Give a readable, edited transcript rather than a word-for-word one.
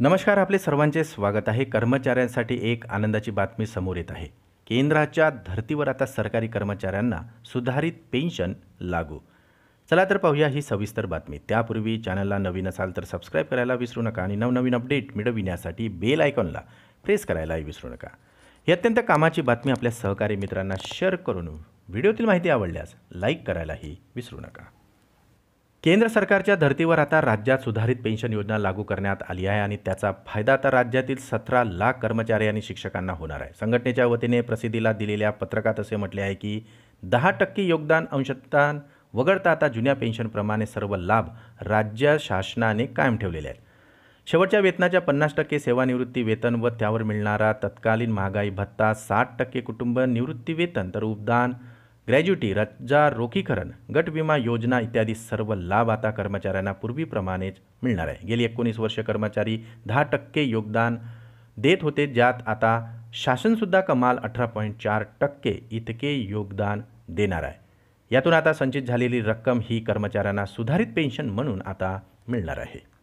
नमस्कार, आपले सर्वांचे स्वागत आहे. कर्मचाऱ्यांसाठी एक आनंदाची बातमी समोर येत आहे. केंद्राच्या धर्तीवर आता सरकारी कर्मचाऱ्यांना सुधारित पेन्शन लागू. चला तर पाहूया ही सविस्तर बातमी. त्यापूर्वी चॅनलला नवीन असाल तर सबस्क्राईब करायला विसरू नका आणि नवनवीन अपडेट मिळविण्यासाठी बेल आयकॉनला प्रेस करायलाही विसरू नका. ही अत्यंत कामाची बातमी आपल्या सहकारी मित्रांना शेअर करून व्हिडिओतील माहिती आवडल्यास लाईक करायलाही विसरू नका. केंद्र सरकारच्या धर्तीवर आता राज्यात सुधारित पेन्शन योजना लागू करण्यात आली आहे आणि त्याचा फायदा आता राज्यातील 17 लाख कर्मचारी आणि शिक्षकांना होणार आहे. संघटनेच्या वतीने प्रसिद्धीला दिलेल्या पत्रकात असे म्हटले आहे की 10% योगदान अंशदान वगळता आता जुन्या पेन्शनप्रमाणे सर्व लाभ राज्य शासनाने कायम ठेवलेले आहेत. शेवटच्या वेतनाच्या 50% सेवानिवृत्ती वेतन व त्यावर मिळणारा तत्कालीन महागाई भत्ता, 60% कुटुंब निवृत्ती वेतन, तर उपदान, ग्रॅज्युटी, रजा रोखीकरण, गट विमा योजना इत्यादी सर्व लाभ आता कर्मचाऱ्यांना पूर्वीप्रमाणेच मिळणार आहे. गेली 19 वर्ष कर्मचारी 10% योगदान देत होते, ज्यात आता शासनसुद्धा कमाल 18.4% इतके योगदान देणार आहे. यातून आता संचित झालेली रक्कम ही कर्मचाऱ्यांना सुधारित पेन्शन म्हणून आता मिळणार आहे.